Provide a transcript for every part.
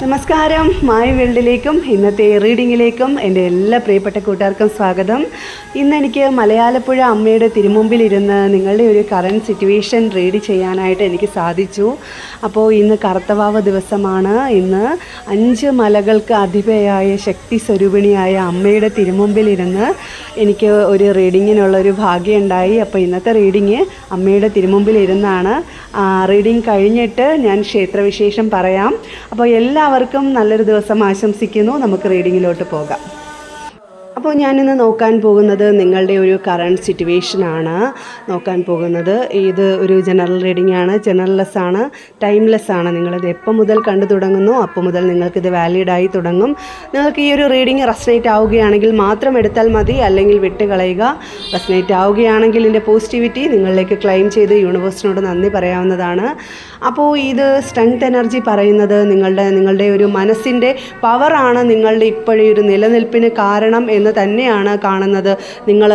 നമസ്കാരം. മായ വേൾഡിലേക്കും ഇന്നത്തെ റീഡിങ്ങിലേക്കും എൻ്റെ എല്ലാ പ്രിയപ്പെട്ട കൂട്ടുകാർക്കും സ്വാഗതം. ഇന്ന് എനിക്ക് മലയാലപ്പുഴ അമ്മയുടെ തിരുമുമ്പിലിരുന്ന് നിങ്ങളുടെ ഒരു കറൻറ്റ് സിറ്റുവേഷൻ റീഡ് ചെയ്യാനായിട്ട് എനിക്ക് സാധിച്ചു. അപ്പോൾ ഇന്ന് കറുത്തവാവ് ദിവസമാണ്. ഇന്ന് 5 മലകൾക്ക് അധിപയായ ശക്തി സ്വരൂപിണിയായ അമ്മയുടെ തിരുമുമ്പിലിരുന്ന് എനിക്ക് ഒരു റീഡിങ്ങിനുള്ളൊരു ഭാഗ്യം ഉണ്ടായി. അപ്പോൾ ഇന്നത്തെ റീഡിങ് അമ്മയുടെ തിരുമുമ്പിലിരുന്നാണ്. റീഡിങ് കഴിഞ്ഞിട്ട് ഞാൻ ക്ഷേത്രവിശേഷം പറയാം. അപ്പോൾ എല്ലാവർക്കും നല്ലൊരു ദിവസം ആശംസിക്കുന്നു. നമുക്ക് റീഡിങ്ങിലോട്ട് പോകാം. അപ്പോൾ ഞാനിന്ന് നോക്കാൻ പോകുന്നത് നിങ്ങളുടെ ഒരു കറണ്ട് സിറ്റുവേഷനാണ് നോക്കാൻ പോകുന്നത്. ഇത് ഒരു ജനറൽ റീഡിംഗ് ആണ്, ജനറൽലെസ് ആണ്, ടൈംലെസ് ആണ്. നിങ്ങളിത് എപ്പോൾ മുതൽ കണ്ടു തുടങ്ങുന്നു അപ്പോൾ മുതൽ നിങ്ങൾക്കിത് വാലിഡായി തുടങ്ങും. നിങ്ങൾക്ക് ഈ ഒരു റീഡിംഗ് റെസനേറ്റ് ആവുകയാണെങ്കിൽ മാത്രം എടുത്താൽ മതി, അല്ലെങ്കിൽ വിട്ട് കളയുക. റെസനേറ്റ് ആവുകയാണെങ്കിൽ ഇതിൻ്റെ പോസിറ്റിവിറ്റി നിങ്ങളിലേക്ക് ക്ലെയിം ചെയ്ത് യൂണിവേഴ്സിനോട് നന്ദി പറയാവുന്നതാണ്. അപ്പോൾ ഇത് സ്ട്രെങ്ത് എനർജി പറയുന്നത് നിങ്ങളുടെ ഒരു മനസ്സിൻ്റെ പവറാണ് നിങ്ങളുടെ ഇപ്പോഴേ ഒരു നിലനിൽപ്പിന് കാരണം എന്ന് തന്നെയാണ് കാണുന്നത്. നിങ്ങൾ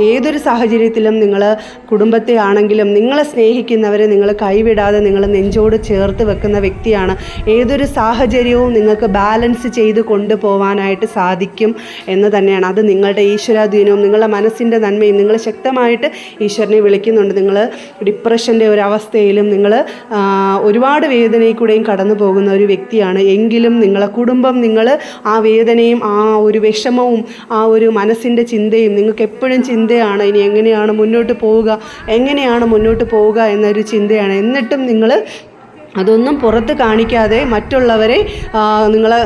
ഏതൊരു സാഹചര്യത്തിലും നിങ്ങൾ കുടുംബത്തെ ആണെങ്കിലും നിങ്ങളെ സ്നേഹിക്കുന്നവരെ നിങ്ങൾ കൈവിടാതെ നിങ്ങൾ നെഞ്ചോട് ചേർത്ത് വെക്കുന്ന വ്യക്തിയാണ്. ഏതൊരു സാഹചര്യവും നിങ്ങൾക്ക് ബാലൻസ് ചെയ്ത് കൊണ്ടുപോകാനായിട്ട് സാധിക്കും എന്ന് തന്നെയാണ്. അത് നിങ്ങളുടെ ഈശ്വരാധീനവും നിങ്ങളുടെ മനസ്സിൻ്റെ നന്മയും നിങ്ങൾ ശക്തമായിട്ട് ഈശ്വരനെ വിളിക്കുന്നുണ്ട്. നിങ്ങൾ ഡിപ്രഷൻ്റെ ഒരവസ്ഥയിലും നിങ്ങൾ ഒരുപാട് വേദനയിൽ കൂടെയും കടന്നു പോകുന്ന ഒരു വ്യക്തിയാണ്. എങ്കിലും നിങ്ങളെ കുടുംബം നിങ്ങൾ ആ വേദനയും ആ ഒരു വിഷമവും ആ ഒരു മനസ്സിൻ്റെ ചിന്തയും നിങ്ങൾക്ക് എപ്പോഴും ചിന്തയാണ്. ഇനി എങ്ങനെയാണ് മുന്നോട്ട് പോവുക എന്നൊരു ചിന്തയാണ്. എന്നിട്ടും നിങ്ങൾ അതൊന്നും പുറത്ത് കാണിക്കാതെ മറ്റുള്ളവരെ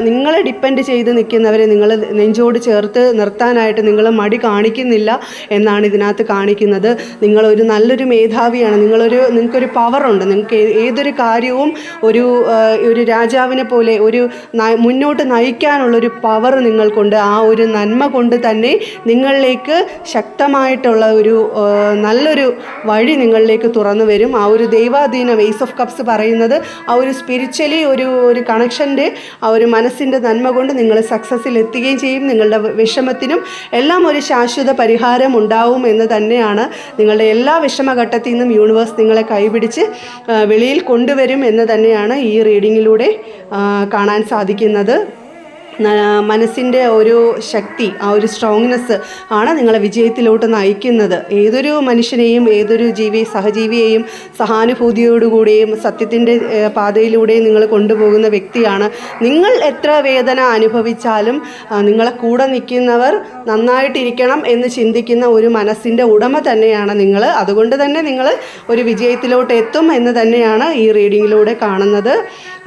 നിങ്ങളെ ഡിപ്പെൻഡ് ചെയ്ത് നിൽക്കുന്നവരെ നിങ്ങൾ നെഞ്ചോട് ചേർത്ത് നിർത്താനായിട്ട് നിങ്ങൾ മടി കാണിക്കുന്നില്ല എന്നാണ് ഇതിനകത്ത് കാണിക്കുന്നത്. നിങ്ങളൊരു നല്ലൊരു മേധാവിയാണ്. നിങ്ങൾക്കൊരു പവറുണ്ട്. നിങ്ങൾക്ക് ഏതൊരു കാര്യവും ഒരു രാജാവിനെ പോലെ മുന്നോട്ട് നയിക്കാനുള്ളൊരു പവർ നിങ്ങൾക്കുണ്ട്. ആ ഒരു നന്മ കൊണ്ട് തന്നെ നിങ്ങളിലേക്ക് ശക്തമായിട്ടുള്ള നല്ലൊരു വഴി നിങ്ങളിലേക്ക് തുറന്നു വരും. ആ ഒരു ദൈവാധീനം ഏസ് ഓഫ് കപ്സ് പറയുന്നത് ആ ഒരു സ്പിരിച്വലി ഒരു കണക്ഷൻ്റെ ആ ഒരു മനസ്സിൻ്റെ നന്മ കൊണ്ട് നിങ്ങൾ സക്സസ്സിൽ എത്തുകയും ചെയ്യും. നിങ്ങളുടെ വിഷമത്തിനും എല്ലാം ഒരു ശാശ്വത പരിഹാരം ഉണ്ടാവും എന്ന് തന്നെയാണ്. നിങ്ങളുടെ എല്ലാ വിഷമഘട്ടത്തിൽ നിന്നും യൂണിവേഴ്സ് നിങ്ങളെ കൈപിടിച്ച് വെളിയിൽ കൊണ്ടുവരും എന്ന് തന്നെയാണ് ഈ റീഡിങ്ങിലൂടെ കാണാൻ സാധിക്കുന്നത്. മനസ്സിൻ്റെ ഒരു ശക്തി, ആ ഒരു സ്ട്രോങ്നെസ് ആണ് നിങ്ങളെ വിജയത്തിലോട്ട് നയിക്കുന്നത്. ഏതൊരു മനുഷ്യനെയും ഏതൊരു സഹജീവിയെയും സഹാനുഭൂതിയോടുകൂടിയും സത്യത്തിൻ്റെ പാതയിലൂടെയും നിങ്ങൾ കൊണ്ടുപോകുന്ന വ്യക്തിയാണ്. നിങ്ങൾ എത്ര വേദന അനുഭവിച്ചാലും നിങ്ങളെ കൂടെ നിൽക്കുന്നവർ നന്നായിട്ടിരിക്കണം എന്ന് ചിന്തിക്കുന്ന ഒരു മനസ്സിൻ്റെ ഉടമ തന്നെയാണ് നിങ്ങൾ. അതുകൊണ്ട് തന്നെ നിങ്ങൾ ഒരു വിജയത്തിലോട്ട് എത്തും എന്ന് തന്നെയാണ് ഈ റീഡിങ്ങിലൂടെ കാണുന്നത്.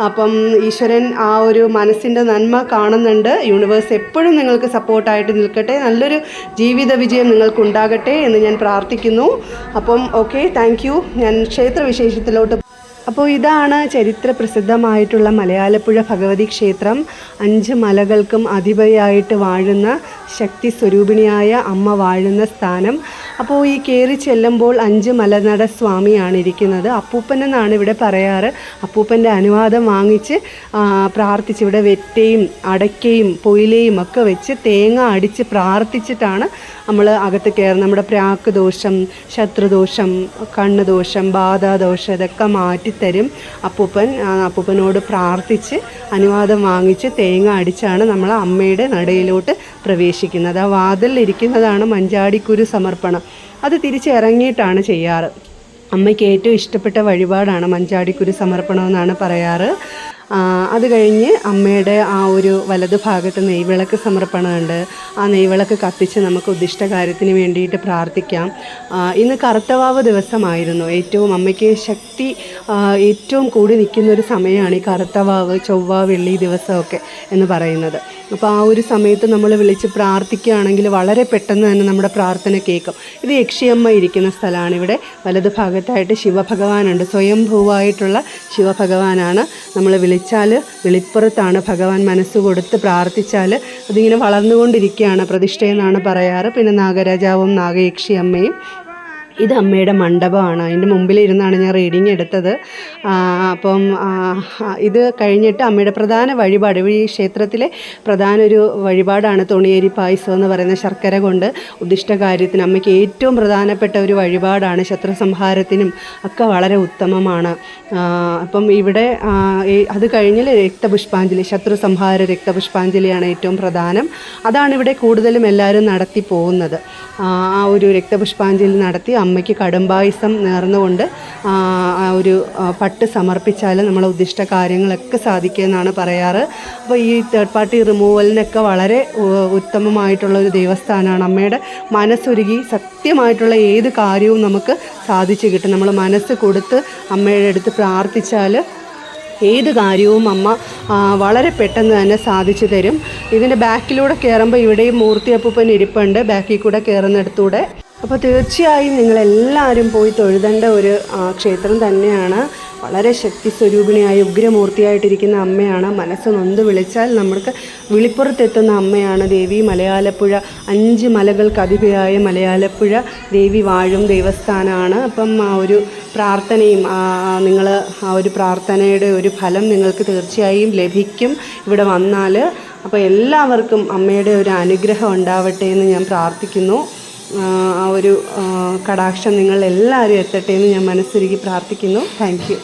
അപ്പം ഈശ്വരൻ ആ ഒരു മനസ്സിൻ്റെ നന്മ കാണുന്നുണ്ട്. യൂണിവേഴ്സ് എപ്പോഴും നിങ്ങൾക്ക് സപ്പോർട്ടായിട്ട് നിൽക്കട്ടെ. നല്ലൊരു ജീവിത വിജയം നിങ്ങൾക്കുണ്ടാകട്ടെ എന്ന് ഞാൻ പ്രാർത്ഥിക്കുന്നു. അപ്പം ഓക്കെ, താങ്ക് യു. ഞാൻ ക്ഷേത്രവിശേഷത്തിലോട്ട്. അപ്പോൾ ഇതാണ് ചരിത്ര പ്രസിദ്ധമായിട്ടുള്ള മലയാലപ്പുഴ ഭഗവതി ക്ഷേത്രം. 5 മലകൾക്കും അധിപതിയായിട്ട് വാഴുന്ന ശക്തി സ്വരൂപിണിയായ അമ്മ വാഴുന്ന സ്ഥാനം. അപ്പോൾ ഈ കയറി ചെല്ലുമ്പോൾ 5 മലനട സ്വാമിയാണ് ഇരിക്കുന്നത്. അപ്പൂപ്പൻ എന്നാണ് ഇവിടെ പറയാറ്. അപ്പൂപ്പൻ്റെ അനുവാദം വാങ്ങിച്ച് പ്രാർത്ഥിച്ച് ഇവിടെ വെറ്റയും അടയ്ക്കയും പൊയിലയും ഒക്കെ വെച്ച് തേങ്ങ അടിച്ച് പ്രാർത്ഥിച്ചിട്ടാണ് നമ്മൾ അകത്ത് കയറുന്നത്. നമ്മുടെ പ്രാക്ക് ദോഷം, ശത്രുദോഷം, കണ്ണ് ദോഷം, ബാധാദോഷം ഇതൊക്കെ മാറ്റിത്തരും അപ്പൂപ്പനോട് പ്രാർത്ഥിച്ച് അനുവാദം വാങ്ങിച്ച് തേങ്ങ അടിച്ചാണ് നമ്മൾ അമ്മയുടെ നടയിലോട്ട് പ്രവേശിക്കുന്നത്. ആ വാതിലിരിക്കുന്നതാണ് മഞ്ചാടിക്കുരു സമർപ്പണം. അത് തിരിച്ചിറങ്ങിയിട്ടാണ് ചെയ്യാറ്. അമ്മയ്ക്ക് ഏറ്റവും ഇഷ്ടപ്പെട്ട വഴിപാടാണ് മഞ്ചാടിക്കുരു സമർപ്പണം എന്നാണ് പറയാറ്. അത് കഴിഞ്ഞ് അമ്മയുടെ ആ ഒരു വലതു ഭാഗത്ത് നെയ്വിളക്ക് സമർപ്പണമുണ്ട്. ആ നെയ്വിളക്ക് കത്തിച്ച് നമുക്ക് ഉദ്ദിഷ്ട കാര്യത്തിന് വേണ്ടിയിട്ട് പ്രാർത്ഥിക്കാം. ഇന്ന് കറുത്തവാവ് ദിവസമായിരുന്നു. അമ്മയ്ക്ക് ശക്തി ഏറ്റവും കൂടി നിൽക്കുന്നൊരു സമയമാണ് ഈ കറുത്തവാവ്, ചൊവ്വ, വെള്ളി ദിവസമൊക്കെ എന്ന് പറയുന്നത്. അപ്പോൾ ആ ഒരു സമയത്ത് നമ്മൾ വിളിച്ച് പ്രാർത്ഥിക്കുകയാണെങ്കിൽ വളരെ പെട്ടെന്ന് തന്നെ നമ്മുടെ പ്രാർത്ഥന കേൾക്കും. ഇത് യക്ഷിയമ്മ ഇരിക്കുന്ന സ്ഥലമാണ്. ഇവിടെ വലതു ഭാഗത്തായിട്ട് ശിവഭഗവാനുണ്ട്. സ്വയംഭൂവായിട്ടുള്ള ശിവഭഗവാനാണ്. നമ്മൾ വിളിച്ചാൽ വെളിപ്പുറത്താണ് ഭഗവാൻ. മനസ്സ് കൊടുത്ത് പ്രാർത്ഥിച്ചാൽ അതിങ്ങനെ വളർന്നുകൊണ്ടിരിക്കുകയാണ് പ്രതിഷ്ഠയെന്നാണ് പറയാറ്. പിന്നെ നാഗരാജാവും നാഗയക്ഷി അമ്മയും ഇത് അമ്മയുടെ മണ്ഡപമാണ്. അതിൻ്റെ മുമ്പിലിരുന്നാണ് ഞാൻ റീഡിങ് എടുത്തത്. അപ്പം ഇത് കഴിഞ്ഞിട്ട് അമ്മയുടെ പ്രധാന വഴിപാട്, ഈ ക്ഷേത്രത്തിലെ പ്രധാന ഒരു വഴിപാടാണ് തൊണിയേരി പായസം എന്ന് പറയുന്ന ശർക്കര കൊണ്ട് ഉദ്ദിഷ്ടകാര്യത്തിന് അമ്മയ്ക്ക് ഏറ്റവും പ്രധാനപ്പെട്ട ഒരു വഴിപാടാണ്. ശത്രുസംഹാരത്തിനും ഒക്കെ വളരെ ഉത്തമമാണ്. അപ്പം ഇവിടെ അത് കഴിഞ്ഞ് രക്തപുഷ്പാഞ്ജലി, ശത്രുസംഹാര രക്തപുഷ്പാഞ്ജലിയാണ് ഏറ്റവും പ്രധാനം. അതാണ് ഇവിടെ കൂടുതലും എല്ലാവരും നടത്തി പോകുന്നത്. ആ ഒരു രക്തപുഷ്പാഞ്ജലി നടത്തി അമ്മയ്ക്ക് കടുംപായസം നേർന്നുകൊണ്ട് ഒരു പട്ട് സമർപ്പിച്ചാൽ നമ്മളെ ഉദ്ദിഷ്ട കാര്യങ്ങളൊക്കെ സാധിക്കുമെന്നാണ് പറയാറ്. അപ്പോൾ ഈ തേർഡ് പാർട്ടി റിമൂവലിനൊക്കെ വളരെ ഉത്തമമായിട്ടുള്ള ഒരു ദേവസ്ഥാനമാണ്. അമ്മയുടെ മനസ്സൊരുക്കി സത്യമായിട്ടുള്ള ഏത് കാര്യവും നമുക്ക് സാധിച്ചു കിട്ടും. നമ്മൾ മനസ്സ് കൊടുത്ത് അമ്മയുടെ അടുത്ത് പ്രാർത്ഥിച്ചാൽ ഏത് കാര്യവും അമ്മ വളരെ പെട്ടെന്ന് തന്നെ സാധിച്ചു തരും. ഇതിൻ്റെ ബാക്കിലൂടെ കയറുമ്പോൾ ഇവിടെയും മൂർത്തി അപ്പൂപ്പൻ ഇരിപ്പുണ്ട്, ബാക്കിൽ കൂടെ കയറുന്നിടത്തൂടെ. അപ്പോൾ തീർച്ചയായും നിങ്ങളെല്ലാവരും പോയി തൊഴുതേണ്ട ഒരു ക്ഷേത്രം തന്നെയാണ്. വളരെ ശക്തി സ്വരൂപിണിയായ ഉഗ്രമൂർത്തിയായിട്ടിരിക്കുന്ന അമ്മയാണ്. മനസ്സ് നൊന്ത് വിളിച്ചാൽ നമ്മൾക്ക് വിളിപ്പുറത്തെത്തുന്ന അമ്മയാണ് ദേവി. മലയാലപ്പുഴ 5 മലകൾക്ക് അധിപയായ മലയാലപ്പുഴ ദേവി വാഴും ദേവസ്ഥാനമാണ്. അപ്പം ആ ഒരു പ്രാർത്ഥനയും നിങ്ങൾ ആ ഒരു പ്രാർത്ഥനയുടെ ഒരു ഫലം നിങ്ങൾക്ക് തീർച്ചയായും ലഭിക്കും ഇവിടെ വന്നാൽ. അപ്പോൾ എല്ലാവർക്കും അമ്മയുടെ ഒരു അനുഗ്രഹം ഉണ്ടാവട്ടെ എന്ന് ഞാൻ പ്രാർത്ഥിക്കുന്നു. ആ ഒരു കടാക്ഷം നിങ്ങൾ എല്ലാവരും എത്തട്ടെ എന്ന് ഞാൻ മനസ്സുരുകി പ്രാർത്ഥിക്കുന്നു. Thank you.